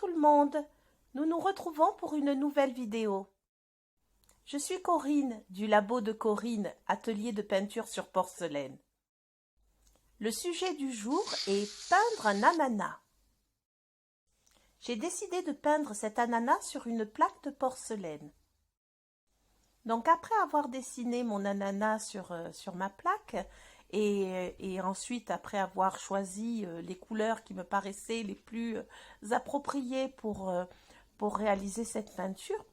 tout le monde, nous nous retrouvons pour une nouvelle vidéo. Je suis Corinne du labo de Corinne, atelier de peinture sur porcelaine. Le sujet du jour est peindre un ananas. J'ai décidé de peindre cet ananas sur une plaque de porcelaine. Donc après avoir dessiné mon ananas sur ma plaque et ensuite après avoir choisi les couleurs qui me paraissaient les plus appropriées pour réaliser cette peinture,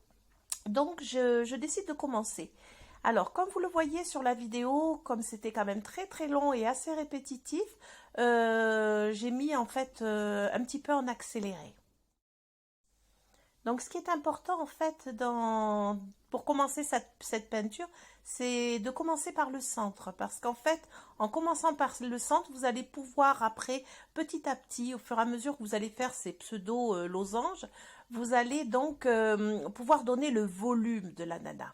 donc je décide de commencer. Alors comme vous le voyez sur la vidéo, comme c'était quand même très long et assez répétitif, j'ai mis en fait un petit peu en accéléré. Donc ce qui est important en fait pour commencer cette peinture, c'est de commencer par le centre. Parce qu'en fait, en commençant par le centre, vous allez pouvoir après, petit à petit, au fur et à mesure que vous allez faire ces pseudo-losanges, vous allez donc pouvoir donner le volume de l'ananas.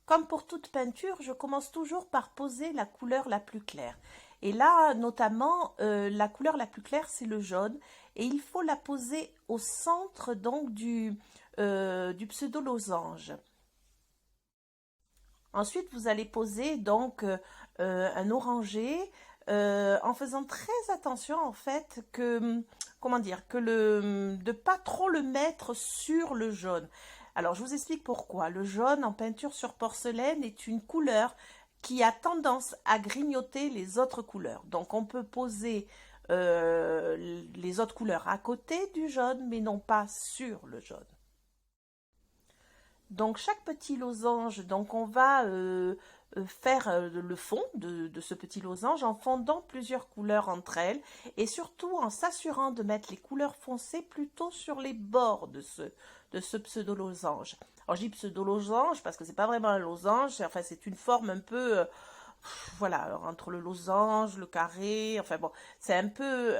Comme pour toute peinture, je commence toujours par poser la couleur la plus claire. Et là, notamment, la couleur la plus claire, c'est le jaune. Et il faut la poser au centre donc du pseudo-losange. Ensuite, vous allez poser donc un orangé en faisant très attention en fait que, comment dire, de pas trop le mettre sur le jaune. Alors, je vous explique pourquoi. Le jaune en peinture sur porcelaine est une couleur qui a tendance à grignoter les autres couleurs. Donc, on peut poser les autres couleurs à côté du jaune, mais non pas sur le jaune. Donc, chaque petit losange, donc on va faire le fond de ce petit losange en fondant plusieurs couleurs entre elles et surtout en s'assurant de mettre les couleurs foncées plutôt sur les bords de ce pseudo-losange. Alors je dis pseudo-losange parce que c'est pas vraiment un losange, enfin c'est une forme un peu, voilà, alors, entre le losange, le carré, enfin bon, c'est un peu,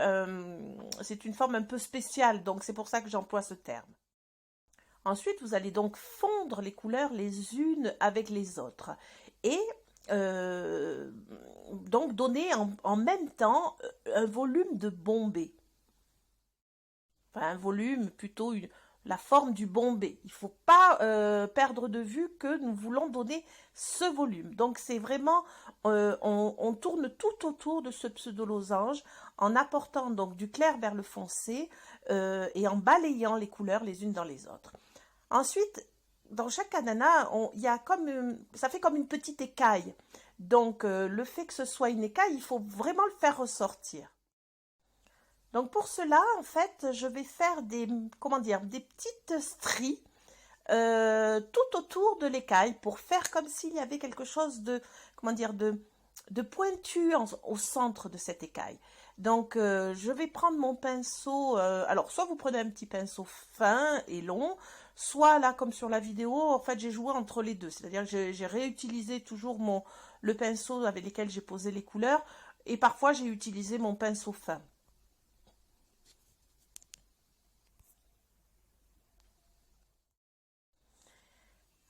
c'est une forme un peu spéciale, donc c'est pour ça que j'emploie ce terme. Ensuite, vous allez donc fondre les couleurs les unes avec les autres et donc donner en même temps un volume de bombée. Enfin, un volume, plutôt la forme du bombé. Il ne faut pas perdre de vue que nous voulons donner ce volume. Donc, c'est vraiment, on tourne tout autour de ce pseudo-losange en apportant donc du clair vers le foncé et en balayant les couleurs les unes dans les autres. Ensuite, dans chaque ananas, il y a ça fait comme une petite écaille. Donc, le fait que ce soit une écaille, il faut vraiment le faire ressortir. Donc, pour cela, en fait, je vais faire des petites stries tout autour de l'écaille pour faire comme s'il y avait quelque chose de pointu au centre de cette écaille. Donc, je vais prendre mon pinceau, alors soit vous prenez un petit pinceau fin et long, soit là, comme sur la vidéo, en fait, j'ai joué entre les deux. C'est-à-dire que j'ai réutilisé toujours le pinceau avec lequel j'ai posé les couleurs, et parfois j'ai utilisé mon pinceau fin.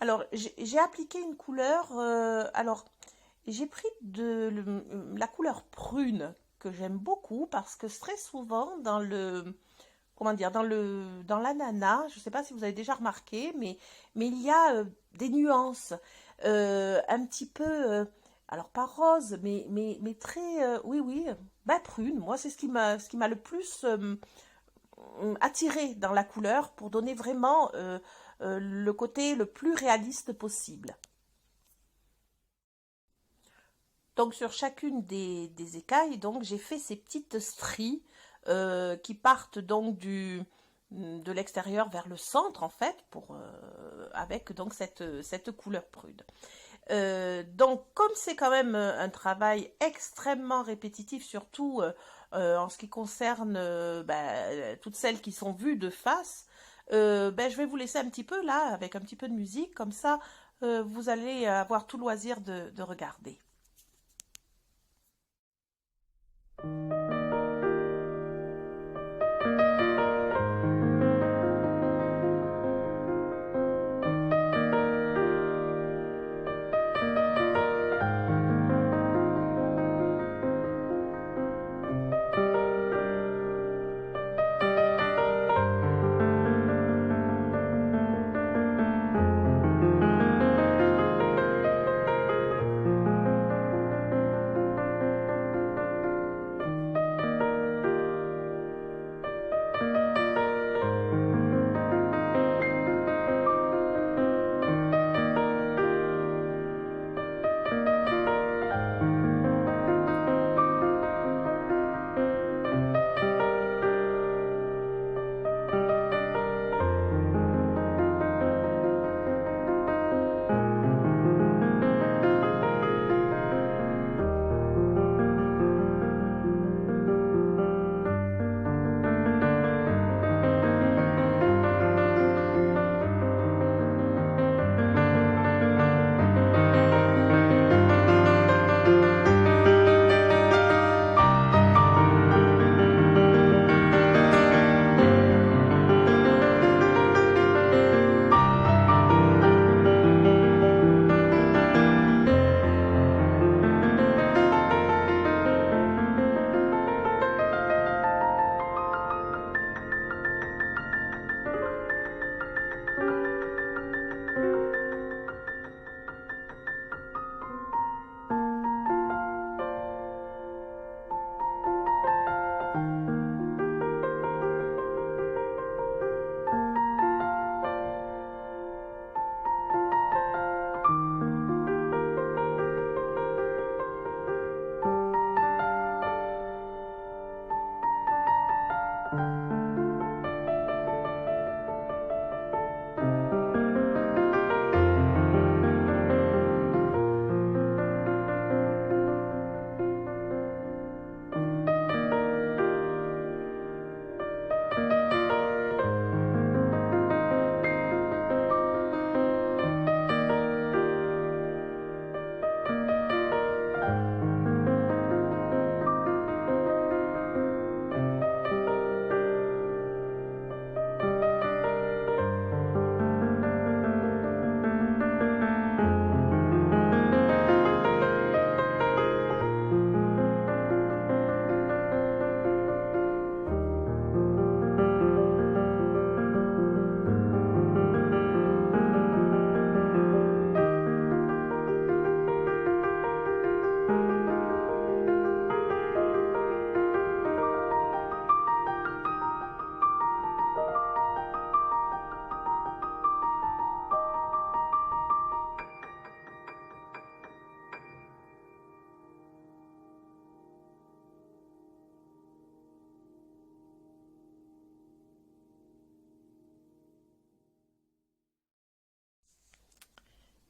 Alors, j'ai appliqué une couleur, alors, j'ai pris la couleur prune, que j'aime beaucoup, parce que très souvent, dans l'ananas, je ne sais pas si vous avez déjà remarqué, mais il y a des nuances, un petit peu, alors pas rose, mais très, oui, bah prune. Moi, c'est ce qui m'a le plus attiré dans la couleur pour donner vraiment le côté le plus réaliste possible. Donc sur chacune des écailles, donc j'ai fait ces petites stries qui partent donc de l'extérieur vers le centre en fait, avec donc cette couleur prune. Donc comme c'est quand même un travail extrêmement répétitif, surtout en ce qui concerne toutes celles qui sont vues de face, je vais vous laisser un petit peu là, avec un petit peu de musique, comme ça vous allez avoir tout loisir de regarder.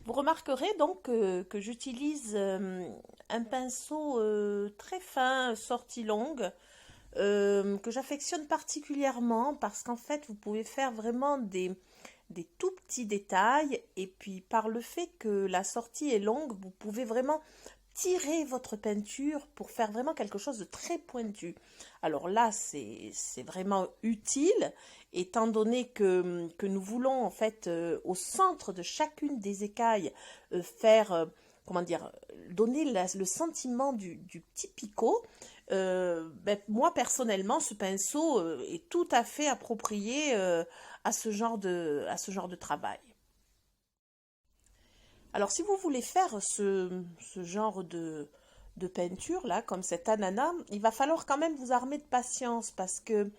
Vous remarquerez donc que j'utilise un pinceau très fin, sortie longue, que j'affectionne particulièrement parce qu'en fait, vous pouvez faire vraiment des tout petits détails et puis par le fait que la sortie est longue, vous pouvez vraiment tirer votre peinture pour faire vraiment quelque chose de très pointu. Alors là, c'est vraiment utile, étant donné que nous voulons en fait au centre de chacune des écailles faire, comment dire, donner le sentiment du petit picot. Moi personnellement, ce pinceau est tout à fait approprié à ce genre de travail. Alors, si vous voulez faire ce genre de peinture, là, comme cet ananas, il va falloir quand même vous armer de patience parce que,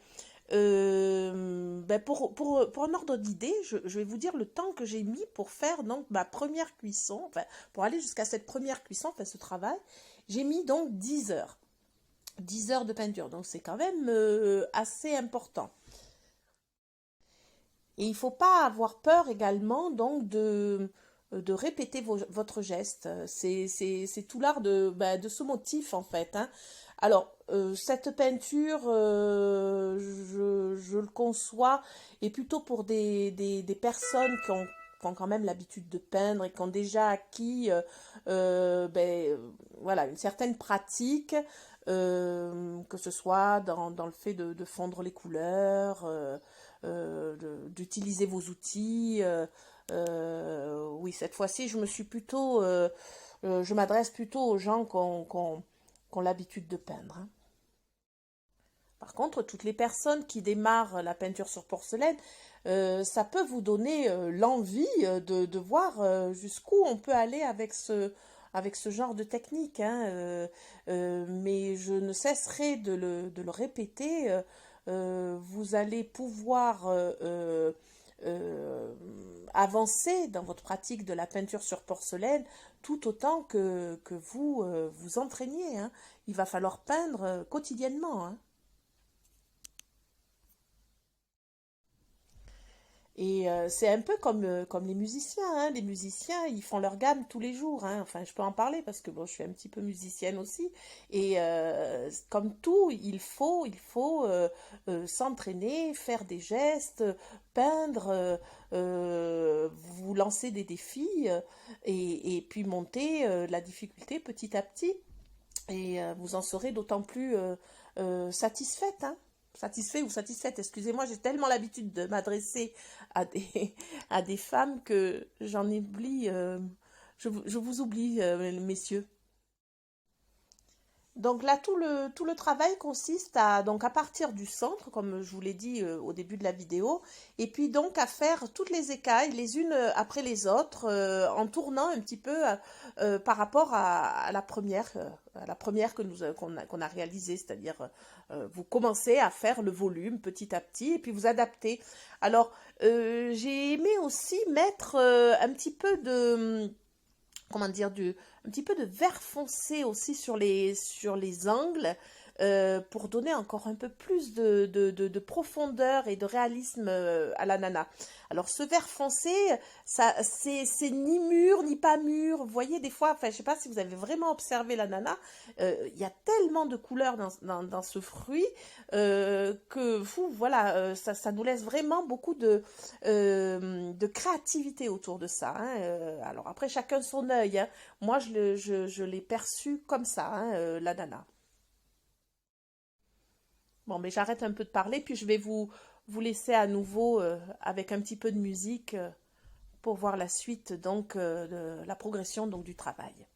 pour un ordre d'idée, je vais vous dire le temps que j'ai mis pour faire donc ma première cuisson, enfin, pour aller jusqu'à cette première cuisson, enfin, ce travail, j'ai mis donc 10 heures. 10 heures de peinture, donc c'est quand même assez important. Et il ne faut pas avoir peur également donc de répéter votre geste. C'est tout l'art de ce motif en fait, hein. Alors, cette peinture, je le conçois, est plutôt pour des personnes qui ont quand même l'habitude de peindre et qui ont déjà acquis voilà, une certaine pratique, que ce soit dans le fait de fondre les couleurs, d'utiliser vos outils. Oui, cette fois-ci, je m'adresse plutôt aux gens qui ont l'habitude de peindre, hein. Par contre, toutes les personnes qui démarrent la peinture sur porcelaine, ça peut vous donner l'envie de voir jusqu'où on peut aller avec ce genre de technique, hein. Mais je ne cesserai de le répéter. Vous allez pouvoir avancer dans votre pratique de la peinture sur porcelaine tout autant que vous vous entraîniez, hein. Il va falloir peindre quotidiennement, hein. Et c'est un peu comme les musiciens, hein. Les musiciens, ils font leur gamme tous les jours, hein. Enfin, je peux en parler parce que bon, je suis un petit peu musicienne aussi. Et comme tout, il faut s'entraîner, faire des gestes, peindre, vous lancer des défis et puis monter la difficulté petit à petit. Et vous en serez d'autant plus satisfaite, hein. Satisfait ou satisfaite, excusez-moi, j'ai tellement l'habitude de m'adresser à des, à des femmes que j'en oublie, je vous oublie, messieurs. Donc là, tout le travail consiste donc à partir du centre, comme je vous l'ai dit au début de la vidéo, et puis donc à faire toutes les écailles les unes après les autres, en tournant un petit peu par rapport à la première qu'on a réalisée, c'est-à-dire vous commencez à faire le volume petit à petit, et puis vous adaptez. Alors, j'ai aimé aussi mettre un petit peu de comment dire, un petit peu de vert foncé aussi sur les angles pour donner encore un peu plus de profondeur et de réalisme à l'ananas. Alors ce vert foncé, ça c'est ni mûr ni pas mûr. Vous voyez des fois, enfin je sais pas si vous avez vraiment observé l'ananas, il y a tellement de couleurs dans ce fruit que fou, voilà, ça nous laisse vraiment beaucoup de créativité autour de ça, hein. Alors après chacun son œil, hein. Moi je l'ai perçu comme ça, hein, l'ananas. Bon, mais j'arrête un peu de parler, puis je vais vous laisser à nouveau avec un petit peu de musique pour voir la suite, donc, de la progression donc, du travail.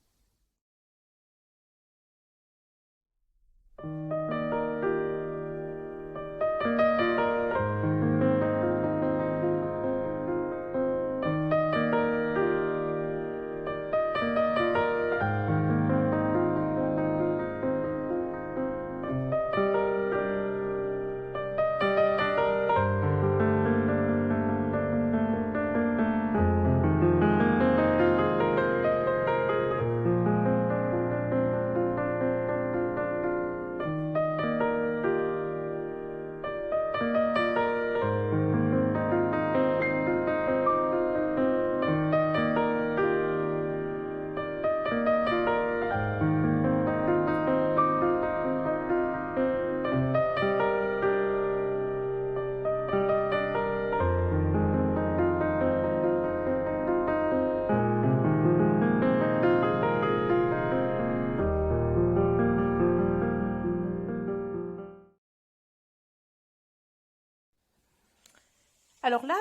Alors là,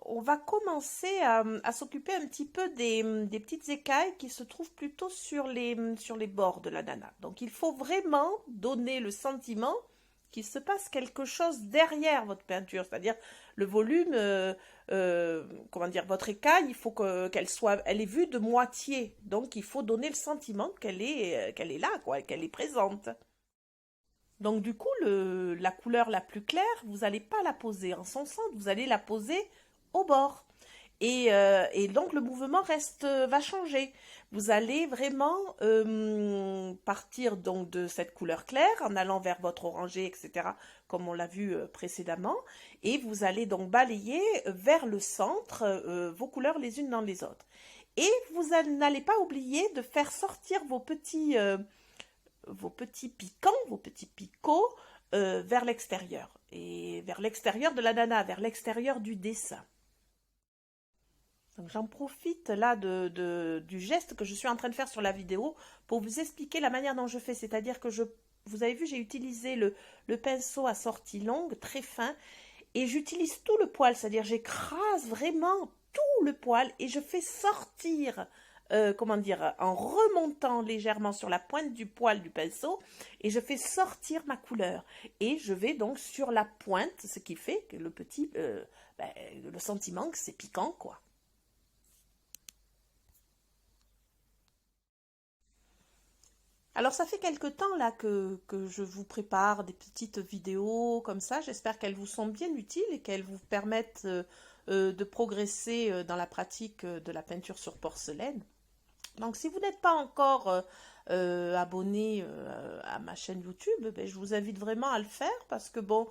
on va commencer à s'occuper un petit peu des petites écailles qui se trouvent plutôt sur les bords de la nana. Donc il faut vraiment donner le sentiment qu'il se passe quelque chose derrière votre peinture, c'est-à-dire le volume, comment dire, votre écaille, il faut qu'elle soit, elle est vue de moitié. Donc il faut donner le sentiment qu'elle est là, quoi, qu'elle est présente. Donc du coup, la couleur la plus claire, vous n'allez pas la poser en son centre, vous allez la poser au bord. Et donc le mouvement va changer. Vous allez vraiment partir donc de cette couleur claire en allant vers votre orangé, etc., comme on l'a vu précédemment. Et vous allez donc balayer vers le centre vos couleurs les unes dans les autres. Et vous n'allez pas oublier de faire sortir vos petits piquants, vos petits picots vers l'extérieur. Et vers l'extérieur de la nana, vers l'extérieur du dessin. Donc j'en profite là du geste que je suis en train de faire sur la vidéo pour vous expliquer la manière dont je fais. C'est-à-dire que vous avez vu, j'ai utilisé le pinceau à sortie longue, très fin, et j'utilise tout le poil, c'est-à-dire j'écrase vraiment tout le poil et je fais sortir, comment dire, en remontant légèrement sur la pointe du poil du pinceau, et je fais sortir ma couleur. Et je vais donc sur la pointe, ce qui fait que le sentiment que c'est piquant, quoi. Alors ça fait quelque temps là que je vous prépare des petites vidéos comme ça. J'espère qu'elles vous sont bien utiles et qu'elles vous permettent de progresser dans la pratique de la peinture sur porcelaine. Donc si vous n'êtes pas encore abonné à ma chaîne YouTube, ben, je vous invite vraiment à le faire parce que bon,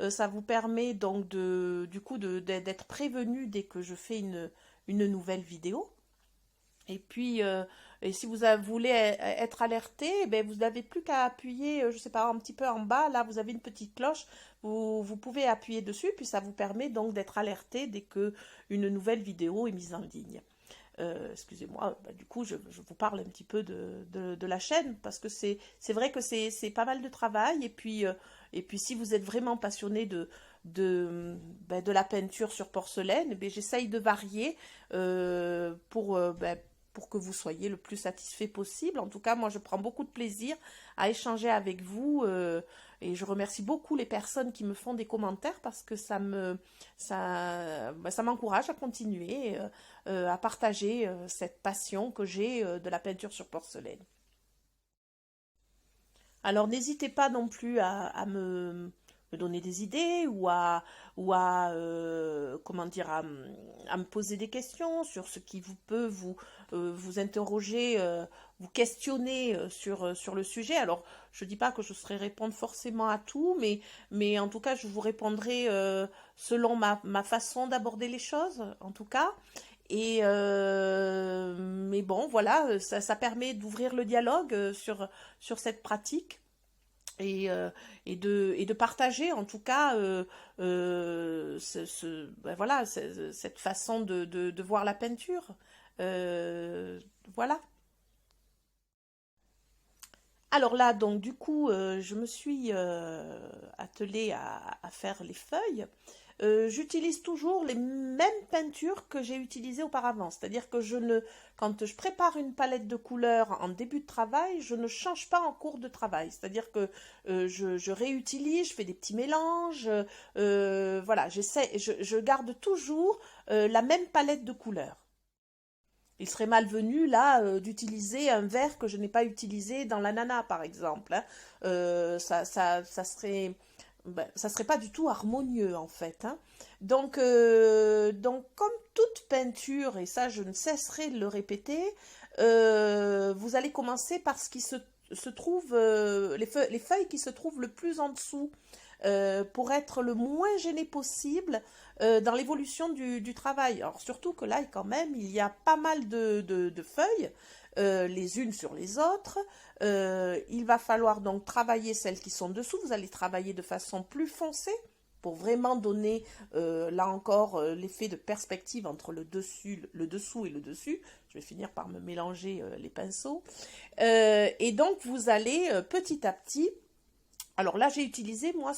ça vous permet donc d'être prévenu dès que je fais une nouvelle vidéo. Et puis, et si voulez être alerté, eh ben vous n'avez plus qu'à appuyer, je sais pas, un petit peu en bas. Là, vous avez une petite cloche. Vous pouvez appuyer dessus, puis ça vous permet donc d'être alerté dès que une nouvelle vidéo est mise en ligne. Excusez-moi, bah, du coup, je vous parle un petit peu de la chaîne, parce que c'est vrai que c'est pas mal de travail. Et puis si vous êtes vraiment passionné de la peinture sur porcelaine, eh j'essaye de varier pour que vous soyez le plus satisfait possible. En tout cas, moi, je prends beaucoup de plaisir à échanger avec vous et je remercie beaucoup les personnes qui me font des commentaires parce que ça m'encourage à continuer à partager cette passion que j'ai de la peinture sur porcelaine. Alors n'hésitez pas non plus à me donner des idées comment dire, à me poser des questions sur ce qui vous interroger, vous questionner sur le sujet. Alors je ne dis pas que je saurais répondre forcément à tout, mais en tout cas je vous répondrai selon ma façon d'aborder les choses, en tout cas. Mais bon, voilà, ça permet d'ouvrir le dialogue sur cette pratique et de partager en tout cas voilà, cette façon de voir la peinture. Voilà. Alors là, donc du coup, je me suis attelée à faire les feuilles. J'utilise toujours les mêmes peintures que j'ai utilisées auparavant. C'est-à-dire que quand je prépare une palette de couleurs en début de travail, je ne change pas en cours de travail. C'est-à-dire que je réutilise, je fais des petits mélanges. Voilà, je garde toujours la même palette de couleurs. Il serait malvenu là d'utiliser un vert que je n'ai pas utilisé dans l'ananas par exemple, hein. Ça serait ça serait pas du tout harmonieux en fait, hein. Donc comme toute peinture, et ça je ne cesserai de le répéter, vous allez commencer par ce qui se trouve, les feuilles qui se trouvent le plus en dessous, pour être le moins gêné possible dans l'évolution du travail. Alors surtout que là, quand même, il y a pas mal de feuilles, les unes sur les autres. Il va falloir donc travailler celles qui sont dessous. Vous allez travailler de façon plus foncée pour vraiment donner, là encore, l'effet de perspective entre le dessous et le dessus. Je vais finir par me mélanger les pinceaux. Et donc, vous allez petit à petit... Alors là, j'ai utilisé, moi,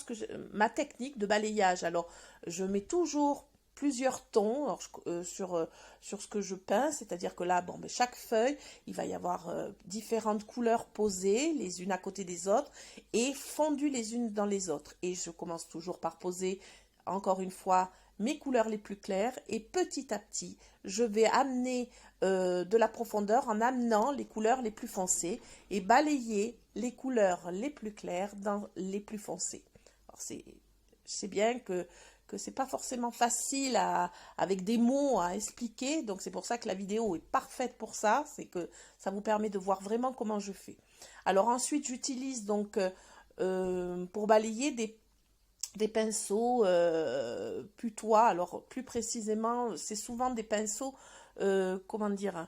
ma technique de balayage. Alors, je mets toujours plusieurs tons alors, sur ce que je peins, c'est-à-dire que là, bon, ben, chaque feuille, il va y avoir différentes couleurs posées les unes à côté des autres et fondues les unes dans les autres. Et je commence toujours par poser, encore une fois, mes couleurs les plus claires et petit à petit, je vais amener de la profondeur en amenant les couleurs les plus foncées et balayer les couleurs les plus claires dans les plus foncées. Alors c'est bien que c'est pas forcément facile avec des mots à expliquer, donc c'est pour ça que la vidéo est parfaite pour ça, c'est que ça vous permet de voir vraiment comment je fais. Alors ensuite j'utilise donc pour balayer des pinceaux putois, alors plus précisément c'est souvent des pinceaux comment dire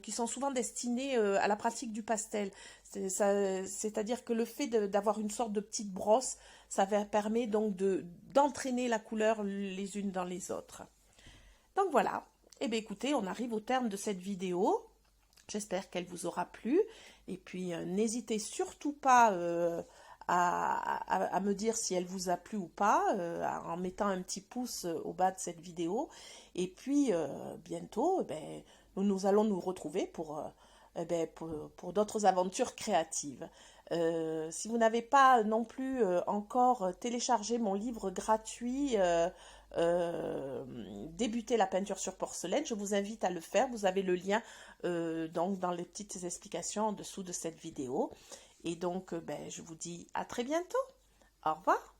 qui sont souvent destinés à la pratique du pastel. C'est-à-dire que le fait d'avoir une sorte de petite brosse, ça permet donc d'entraîner la couleur les unes dans les autres. Donc voilà, et bien écoutez, on arrive au terme de cette vidéo. J'espère qu'elle vous aura plu. Et puis n'hésitez surtout pas à me dire si elle vous a plu ou pas, en mettant un petit pouce au bas de cette vidéo. Et puis bientôt, nous allons nous retrouver pour d'autres aventures créatives. Si vous n'avez pas non plus encore téléchargé mon livre gratuit Débuter la peinture sur porcelaine, je vous invite à le faire. Vous avez le lien donc dans les petites explications en dessous de cette vidéo. Et donc je vous dis à très bientôt. Au revoir.